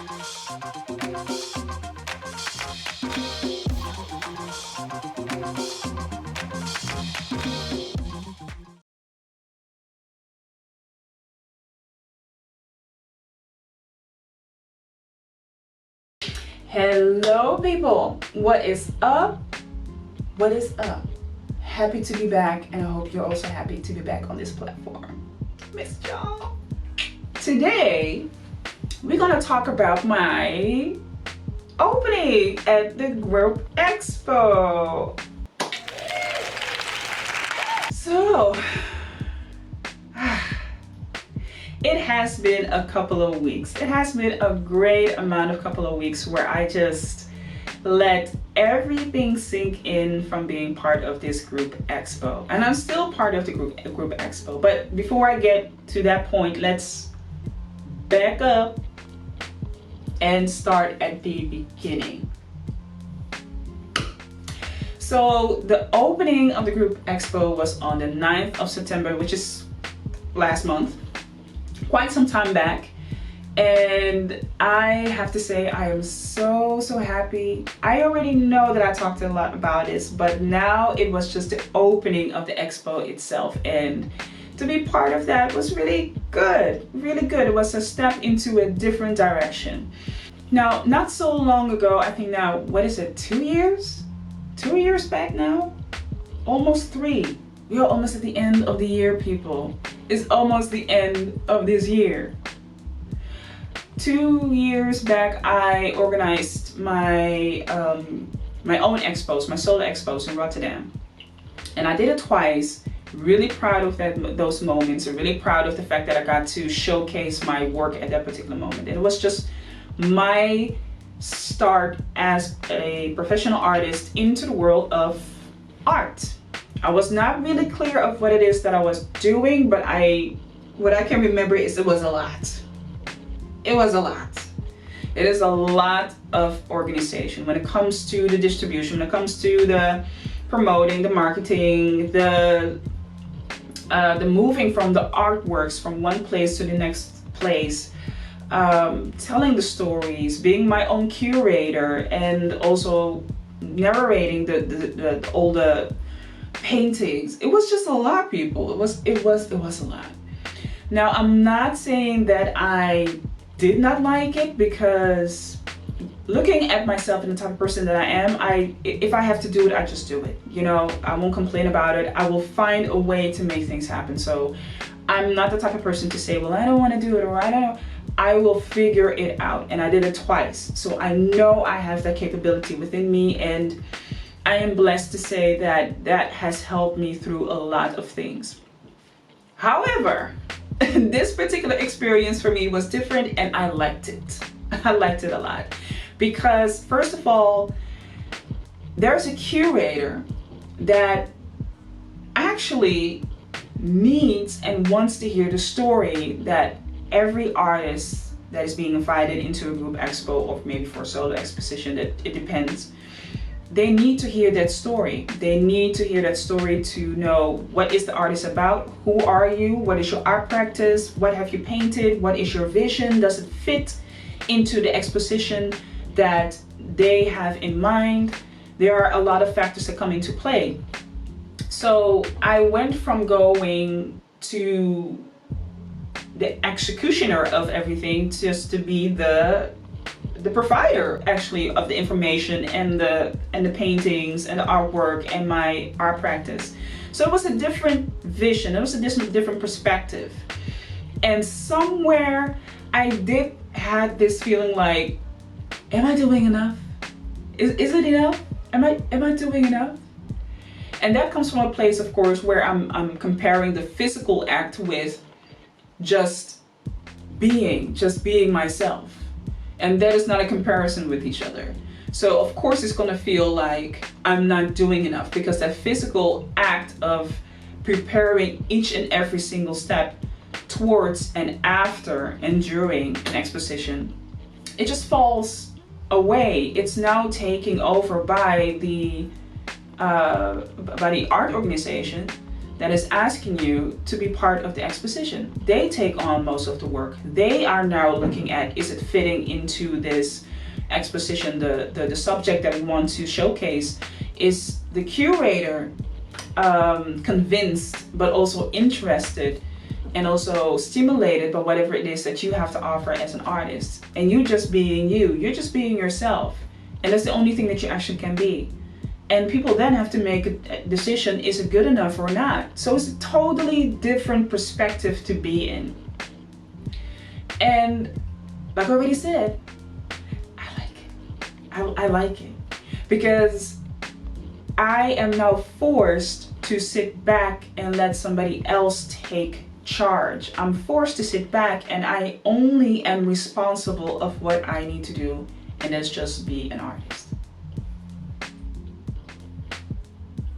Hello people, what is up? What is up? Happy to be back, and I hope you're also happy to be back on this platform. Miss y'all. Today we're gonna talk about my opening at the group expo. So it has been a couple of weeks. It has been a great amount of couple of weeks where I just let everything sink in from being part of this group expo. And I'm still part of the group expo. But before I get to that point, let's back up and start at the beginning. So the opening of the group expo was on the 9th of September, which is last month. Quite some time back, and I have to say I am so happy. I already know that I talked a lot about this, but now it was just the opening of the expo itself, and to be part of that was really good. It was a step into a different direction. Now, not so long ago, I think now, what is it, 2 years? 2 years back now? Almost 3. We are almost at the end of the year, people. It's almost the end of this year. 2 years back, I organized my my own expos, my solo expos in Rotterdam, and I did it twice. Really proud of those moments. I'm really proud of the fact that I got to showcase my work at that particular moment. It was just my start as a professional artist into the world of art. I was not really clear of what it is that I was doing, but what I can remember is it was a lot. It was a lot. It is a lot of organization when it comes to the distribution, when it comes to the promoting, the marketing, the moving from the artworks from one place to the next place, telling the stories, being my own curator, and also narrating all the paintings. It was just a lot, people. It was a lot. Now, I'm not saying that I did not like it, because looking at myself and the type of person that I am, if I have to do it, I just do it. You know, I won't complain about it. I will find a way to make things happen. So I'm not the type of person to say, well, I don't want to do it, or I don't know. I will figure it out, and I did it twice. So I know I have that capability within me, and I am blessed to say that that has helped me through a lot of things. However, this particular experience for me was different, and I liked it. I liked it a lot because, first of all, there's a curator that actually needs and wants to hear the story that every artist that is being invited into a group expo, or maybe for a solo exposition, that it depends. They need to hear that story. They need to hear that story to know, what is the artist about? Who are you? What is your art practice? What have you painted? What is your vision? Does it fit into the exposition that they have in mind? There are a lot of factors that come into play. So I went from going to the executioner of everything just to be the provider, actually, of the information and the paintings and the artwork and my art practice. So it was a different vision. It was a different perspective. And somewhere I did have this feeling like, am I doing enough? Is it enough? Am I doing enough? And that comes from a place, of course, where I'm comparing the physical act with just being myself. And that is not a comparison with each other. So of course it's gonna feel like I'm not doing enough, because that physical act of preparing each and every single step towards and after and during an exposition, it just falls away. It's now taken over by the art organization that is asking you to be part of the exposition. They take on most of the work. They are now looking at, is it fitting into this exposition, the subject that we want to showcase? Is the curator convinced but also interested and also stimulated by whatever it is that you have to offer as an artist? And you just being you're just being yourself, and that's the only thing that you actually can be. And people then have to make a decision, is it good enough or not? So it's a totally different perspective to be in. And like I already said, I like it. I like it because I am now forced to sit back and let somebody else take charge. I'm forced to sit back and I only am responsible of what I need to do, and that's just be an artist.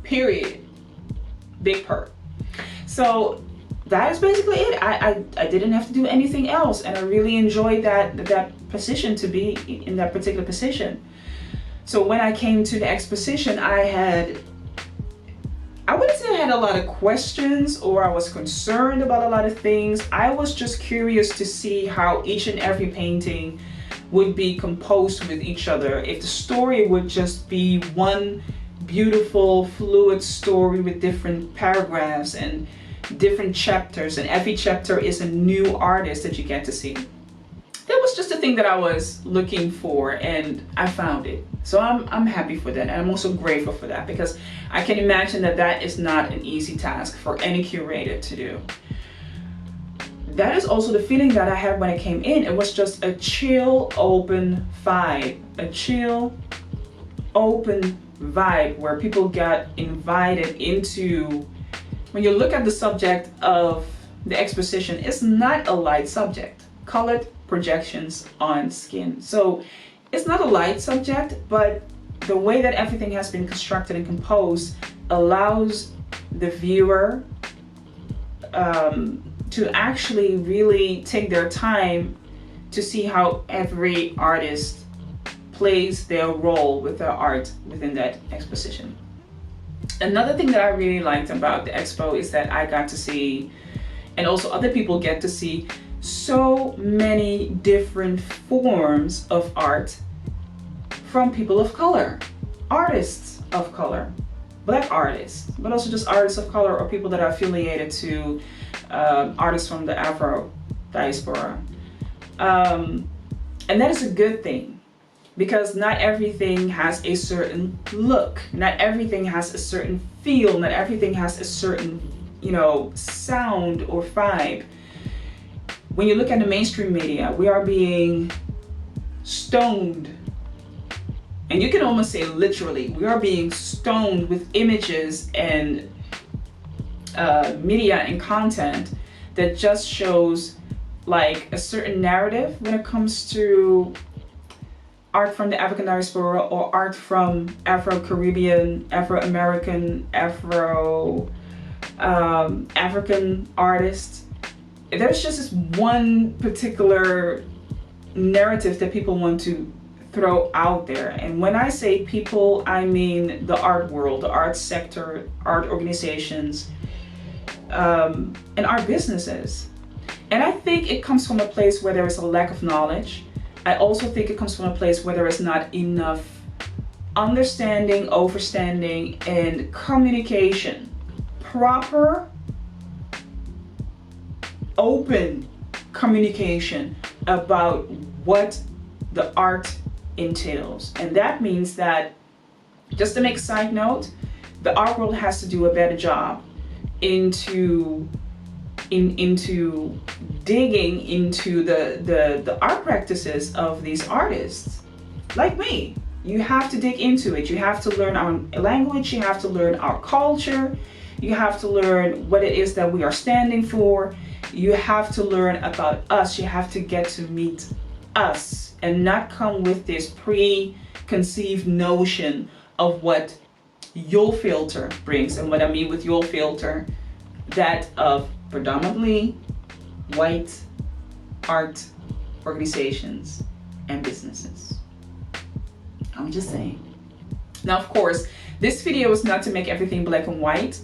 Period. Big perk. So that is basically it. I didn't have to do anything else, and I really enjoyed that position, to be in that particular position. So when I came to the exposition, I wouldn't say I had a lot of questions or I was concerned about a lot of things. I was just curious to see how each and every painting would be composed with each other. If the story would just be one beautiful fluid story with different paragraphs and different chapters, and every chapter is a new artist that you get to see. That was just the thing that I was looking for, and I found it. So I'm happy for that, and I'm also grateful for that, because I can imagine that is not an easy task for any curator to do. That is also the feeling that I had when I came in. It was just a chill, open vibe, a chill, open vibe where people got invited into. When you look at the subject of the exposition, it's not a light subject. Colored projections on skin. So it's not a light subject, but the way that everything has been constructed and composed allows the viewer to actually really take their time to see how every artist plays their role with their art within that exposition. Another thing that I really liked about the expo is that I got to see, and also other people get to see, so many different forms of art from people of color, artists of color, Black artists, but also just artists of color or people that are affiliated to artists from the Afro diaspora. And that is a good thing, because not everything has a certain look, not everything has a certain feel, not everything has a certain, sound or vibe. When you look at the mainstream media, we are being stoned, and you can almost say literally, we are being stoned with images and media and content that just shows like a certain narrative when it comes to art from the African diaspora or art from Afro-Caribbean, Afro-American, African artists. There's just this one particular narrative that people want to throw out there. And when I say people, I mean the art world, the art sector, art organizations, and art businesses. And I think it comes from a place where there is a lack of knowledge. I also think it comes from a place where there is not enough understanding, overstanding, and communication. Proper, open communication about what the art entails. And that means that, just to make a side note, the art world has to do a better job into digging into the art practices of these artists. Like me, you have to dig into it. You have to learn our language, you have to learn our culture, you have to learn what it is that we are standing for, you have to learn about us, you have to get to meet us and not come with this preconceived notion of what your filter brings. And what I mean with your filter, that of predominantly white art organizations and businesses. I'm just saying. Now, of course, this video is not to make everything black and white.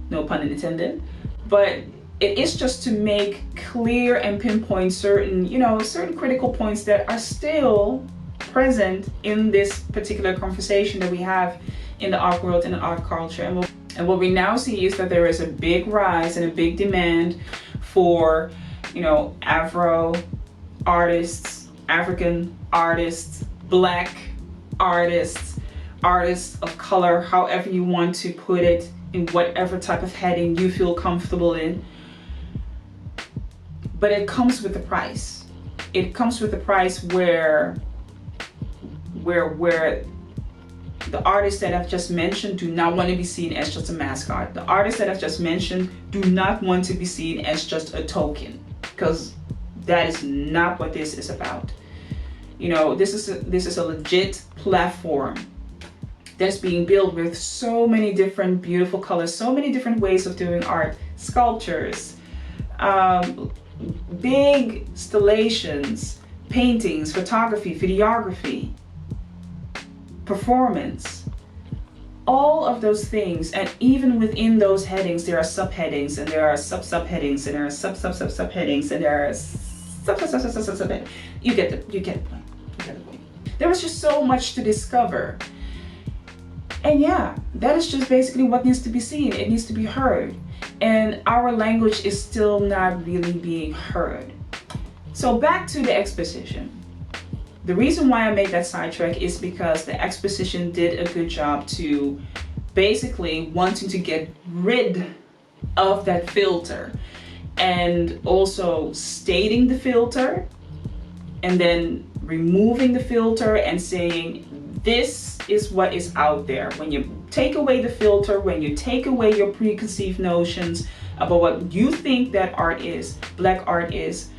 no pun intended, but it is just to make clear and pinpoint certain, certain critical points that are still present in this particular conversation that we have in the art world and the art culture. And what we now see is that there is a big rise and a big demand for, Afro artists, African artists, Black artists, artists of color, however you want to put it, in whatever type of heading you feel comfortable in. But it comes with a price. It comes with a price where the artists that I've just mentioned do not want to be seen as just a mascot. The artists that I've just mentioned do not want to be seen as just a token, because that is not what this is about. This is a legit platform that's being built with so many different beautiful colors, so many different ways of doing art, sculptures, big installations, paintings, photography, videography, performance, all of those things. And even within those headings, there are subheadings, and there are subheadings, and there are subheadings, and there are sub. You get the point. There was just so much to discover. And yeah, that is just basically what needs to be seen. It needs to be heard. And our language is still not really being heard. So back to the exposition. The reason why I made that sidetrack is because the exposition did a good job to basically wanting to get rid of that filter, and also stating the filter, and then removing the filter and saying, this is what is out there. When you take away the filter, when you take away your preconceived notions about what you think that art is, Black art is,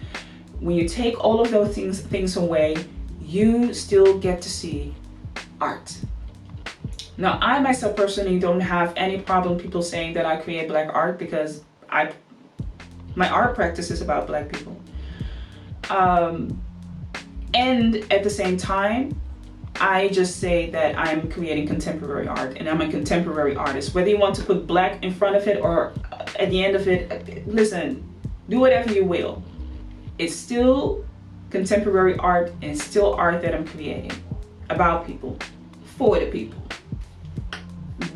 when you take all of those things away, you still get to see art. Now, I myself personally don't have any problem people saying that I create Black art, because my art practice is about Black people. And at the same time, I just say that I'm creating contemporary art, and I'm a contemporary artist. Whether you want to put Black in front of it or at the end of it, listen, do whatever you will. It's still contemporary art, and it's still art that I'm creating about people, for the people.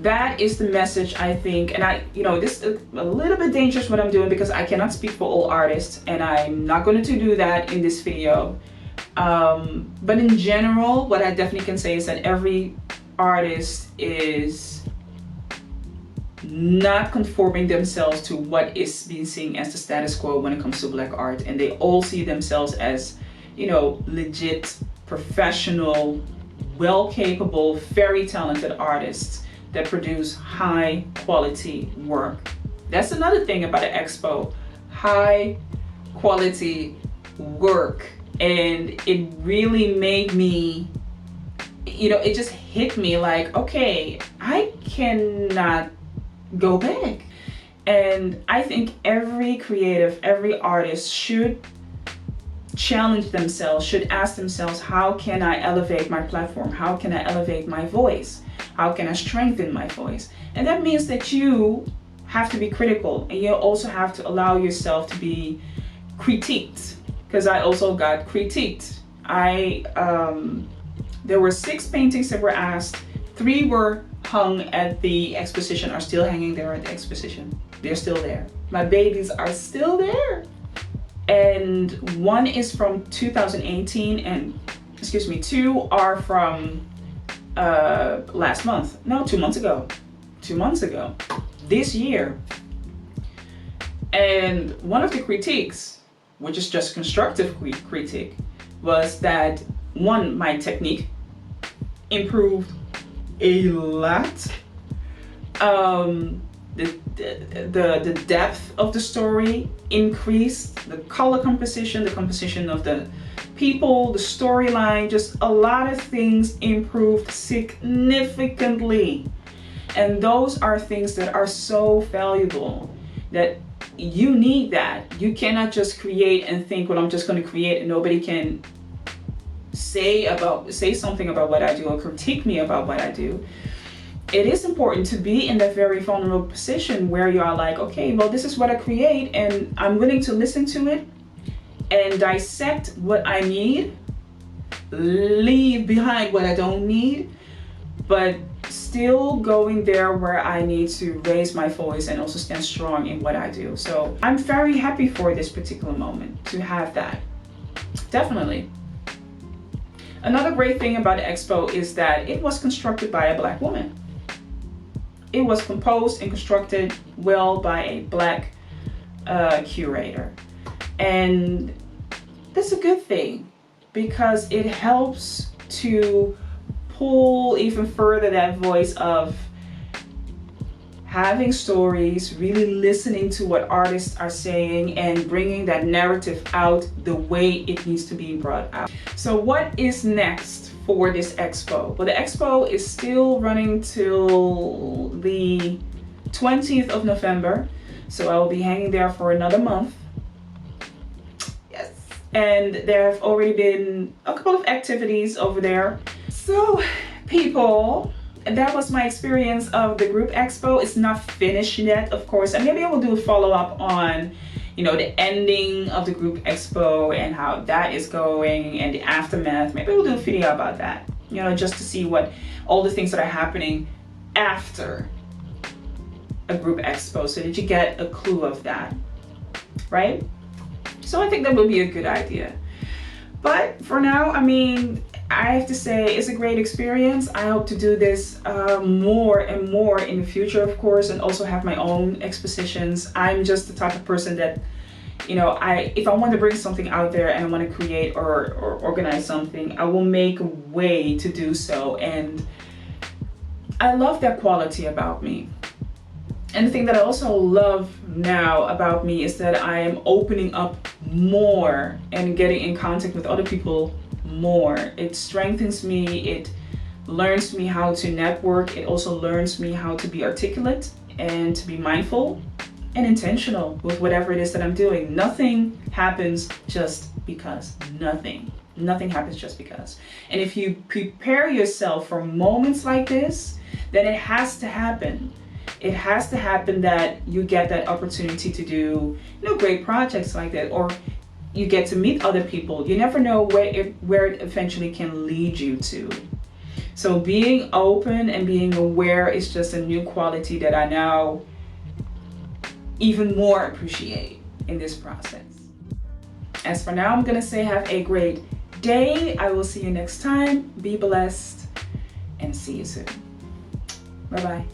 That is the message, I think. And this is a little bit dangerous what I'm doing, because I cannot speak for all artists, and I'm not going to do that in this video. But in general, what I definitely can say is that every artist is not conforming themselves to what is being seen as the status quo when it comes to Black art, and they all see themselves as, legit, professional, well-capable, very talented artists that produce high quality work. That's another thing about an expo, high quality work. And it really made me, it just hit me like, okay, I cannot go back. And I think every creative, every artist should challenge themselves, should ask themselves, how can I elevate my platform? How can I elevate my voice? How can I strengthen my voice? And that means that you have to be critical, and you also have to allow yourself to be critiqued. Because I also got critiqued. There were 6 paintings that were asked. 3 were hung at the exposition, are still hanging there at the exposition. They're still there. My babies are still there. And 1 is from 2018, and 2 are from last month. No, 2 months ago. 2 months ago. This year. And one of the critiques, which is just constructive critique, was that 1, my technique improved a lot. The depth of the story increased, the color composition, the composition of the people, the storyline, just a lot of things improved significantly. And those are things that are so valuable, that you need that. You cannot just create and think, well, I'm just going to create, and nobody can say something about what I do or critique me about what I do. it is important to be in that very vulnerable position where you are like, okay, well, this is what I create, and I'm willing to listen to it and dissect what I need, leave behind what I don't need, but still going there where I need to raise my voice and also stand strong in what I do. So I'm very happy for this particular moment to have that. Definitely. Another great thing about the expo is that it was constructed by a Black woman. It was composed and constructed well by a Black curator. And that's a good thing because it helps to pull even further that voice of having stories, really listening to what artists are saying and bringing that narrative out the way it needs to be brought out. So what is next for this expo? Well, the expo is still running till the 20th of November. So I will be hanging there for another month. Yes. And there have already been a couple of activities over there. So people, and that was my experience of the group expo. It's not finished yet, of course, and maybe I will do a follow-up on, you know, the ending of the group expo and how that is going and the aftermath. Maybe we'll do a video about that, you know, just to see what all the things that are happening after a group expo so that you get a clue of that, right? So I think that would be a good idea. But for now, I mean, I have to say it's a great experience. I hope to do this more and more in the future, of course, and also have my own expositions. I'm just the type of person that, you know, if I want to bring something out there and I want to create or organize something, I will make a way to do so. And I love that quality about me. And the thing that I also love now about me is that I am opening up more and getting in contact with other people more. It strengthens me, it learns me how to network, it also learns me how to be articulate and to be mindful and intentional with whatever it is that I'm doing. Nothing happens just because. Nothing happens just because. And if you prepare yourself for moments like this, then it has to happen. It has to happen that you get that opportunity to do, you know, great projects like that, or you get to meet other people. You never know where it eventually can lead you to. So being open and being aware is just a new quality that I now even more appreciate in this process. As for now, I'm gonna say have a great day. I will see you next time. Be blessed and see you soon. Bye-bye.